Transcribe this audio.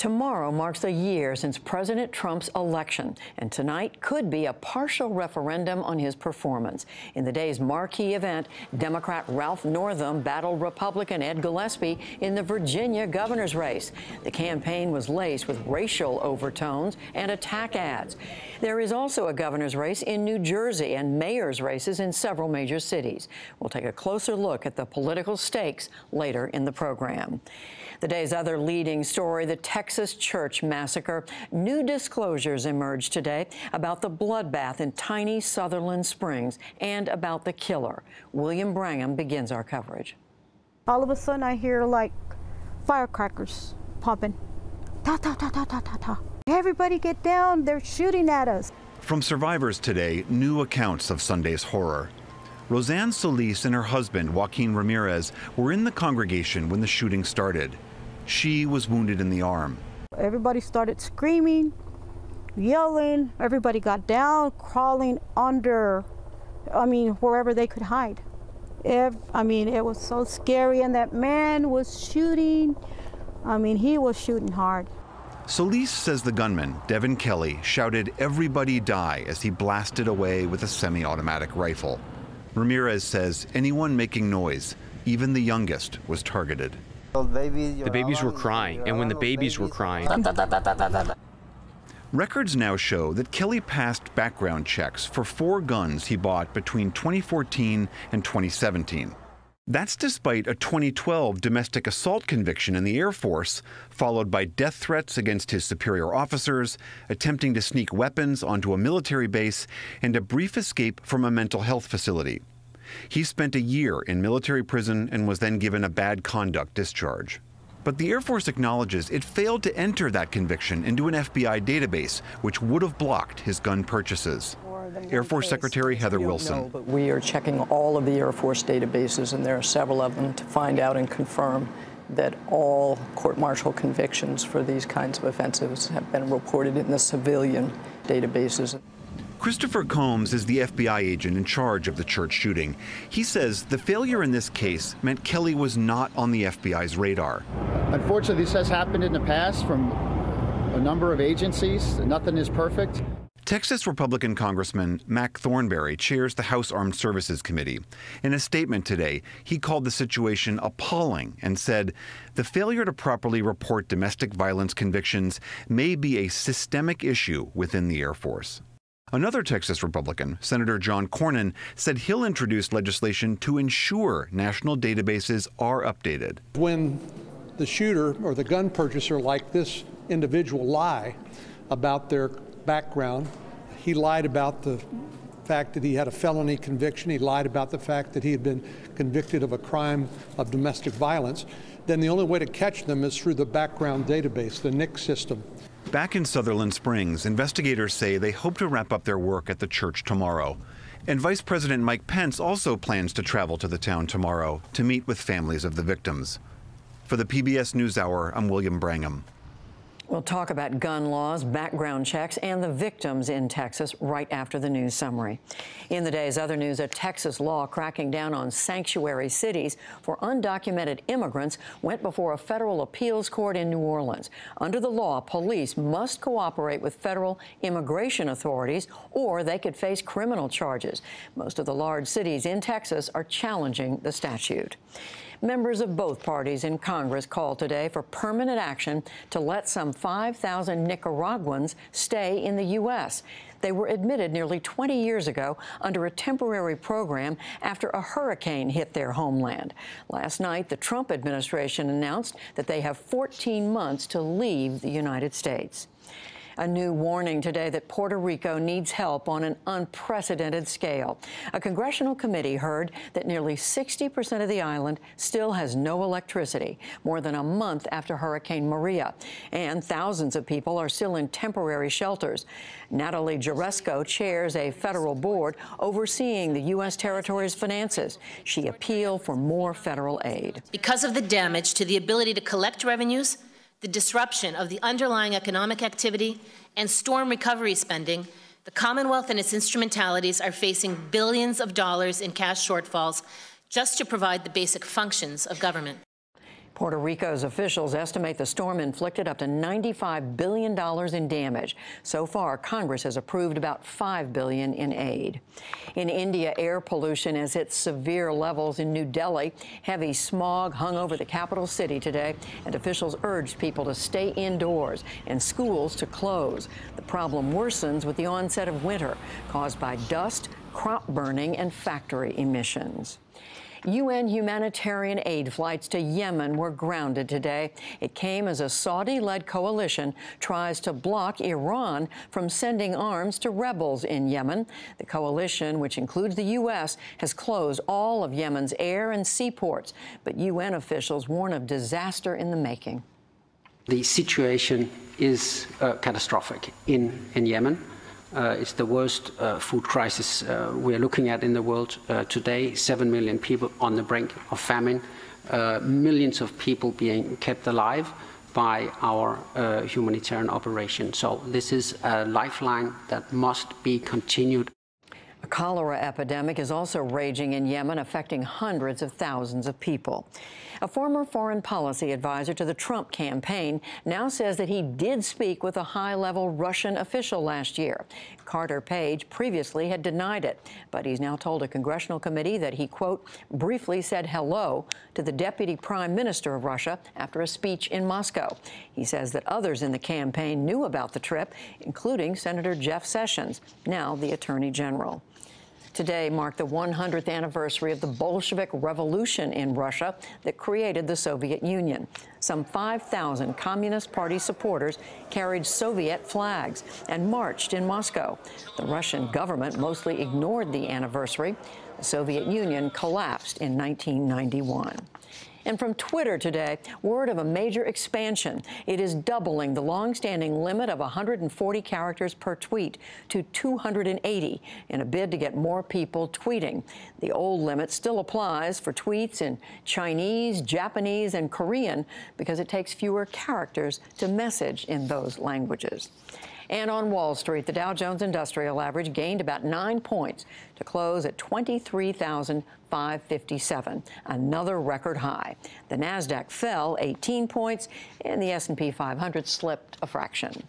Tomorrow marks a year since President Trump's election, and tonight could be a partial referendum on his performance. In the day's marquee event, Democrat Ralph Northam battled Republican Ed Gillespie in the Virginia governor's race. The campaign was laced with racial overtones and attack ads. There is also a governor's race in New Jersey and mayor's races in several major cities. We'll take a closer look at the political stakes later in the program. The day's other leading story, the Texas church massacre. New disclosures emerged today about the bloodbath in tiny Sutherland Springs and about the killer. William Brangham begins our coverage. All of a sudden I hear like firecrackers pumping. Ta ta ta ta ta ta ta. Everybody get down, they're shooting at us. From survivors today, new accounts of Sunday's horror. Roseanne Solis and her husband, Joaquin Ramirez, were in the congregation when the shooting started. She was wounded in the arm. Everybody started screaming, yelling. Everybody got down, crawling under, wherever they could hide. It was so scary, and that man was shooting. He was shooting hard. Solis says the gunman, Devin Kelly, shouted, "Everybody die," as he blasted away with a semi-automatic rifle. Ramirez says anyone making noise, even the youngest, was targeted. The babies were crying, and when the babies were crying... Records now show that Kelly passed background checks for 4 guns he bought between 2014 and 2017. That's despite a 2012 domestic assault conviction in the Air Force, followed by death threats against his superior officers, attempting to sneak weapons onto a military base, and a brief escape from a mental health facility. He spent a year in military prison and was then given a bad conduct discharge. But the Air Force acknowledges it failed to enter that conviction into an FBI database, which would have blocked his gun purchases. Air Force Secretary Heather Wilson. But we are checking all of the Air Force databases, and there are several of them, to find out and confirm that all court-martial convictions for these kinds of offenses have been reported in the civilian databases. Christopher Combs is the FBI agent in charge of the church shooting. He says the failure in this case meant Kelly was not on the FBI's radar. Unfortunately, this has happened in the past from a number of agencies. Nothing is perfect. Texas Republican Congressman Mac Thornberry chairs the House Armed Services Committee. In a statement today, he called the situation appalling and said the failure to properly report domestic violence convictions may be a systemic issue within the Air Force. Another Texas Republican, Senator John Cornyn, said he'll introduce legislation to ensure national databases are updated. When the shooter or the gun purchaser, like this individual, lie about their background, he lied about the fact that he had a felony conviction, he lied about the fact that he had been convicted of a crime of domestic violence, then the only way to catch them is through the background database, the NICS system. Back in Sutherland Springs, investigators say they hope to wrap up their work at the church tomorrow. And Vice President Mike Pence also plans to travel to the town tomorrow to meet with families of the victims. For the PBS NewsHour, I'm William Brangham. We'll talk about gun laws, background checks, and the victims in Texas right after the news summary. In the day's other news, a Texas law cracking down on sanctuary cities for undocumented immigrants went before a federal appeals court in New Orleans. Under the law, police must cooperate with federal immigration authorities or they could face criminal charges. Most of the large cities in Texas are challenging the statute. Members of both parties in Congress called today for permanent action to let some 5,000 Nicaraguans stay in the U.S. They were admitted nearly 20 years ago under a temporary program after a hurricane hit their homeland. Last night, the Trump administration announced that they have 14 months to leave the United States. A new warning today that Puerto Rico needs help on an unprecedented scale. A congressional committee heard that nearly 60% of the island still has no electricity, more than a month after Hurricane Maria, and thousands of people are still in temporary shelters. Natalie Jaresco chairs a federal board overseeing the U.S. territory's finances. She appealed for more federal aid. Because of the damage to the ability to collect revenues, the disruption of the underlying economic activity, and storm recovery spending, the Commonwealth and its instrumentalities are facing billions of dollars in cash shortfalls just to provide the basic functions of government. Puerto Rico's officials estimate the storm inflicted up to $95 billion in damage. So far, Congress has approved about $5 billion in aid. In India, air pollution has hit severe levels in New Delhi. Heavy smog hung over the capital city today, and officials urged people to stay indoors and schools to close. The problem worsens with the onset of winter, caused by dust, crop burning, and factory emissions. UN humanitarian aid flights to Yemen were grounded today. It came as a Saudi-led coalition tries to block Iran from sending arms to rebels in Yemen. The coalition, which includes the U.S., has closed all of Yemen's air and seaports, but UN officials warn of disaster in the making. The situation is catastrophic in Yemen. It's the worst food crisis we're looking at in the world today. 7 million people on the brink of famine, millions of people being kept alive by our humanitarian operation. So this is a lifeline that must be continued. A cholera epidemic is also raging in Yemen, affecting hundreds of thousands of people. A former foreign policy advisor to the Trump campaign now says that he did speak with a high-level Russian official last year. Carter Page previously had denied it, but he's now told a congressional committee that he, quote, briefly said hello to the deputy prime minister of Russia after a speech in Moscow. He says that others in the campaign knew about the trip, including Senator Jeff Sessions, now the Attorney General. Today marked the 100th anniversary of the Bolshevik Revolution in Russia that created the Soviet Union. Some 5,000 Communist Party supporters carried Soviet flags and marched in Moscow. The Russian government mostly ignored the anniversary. The Soviet Union collapsed in 1991. And from Twitter today, word of a major expansion. It is doubling the long-standing limit of 140 characters per tweet to 280 in a bid to get more people tweeting. The old limit still applies for tweets in Chinese, Japanese, and Korean because it takes fewer characters to message in those languages. And on Wall Street, the Dow Jones Industrial Average gained about 9 points to close at 23,557, another record high. The Nasdaq fell 18 points, and the S&P 500 slipped a fraction.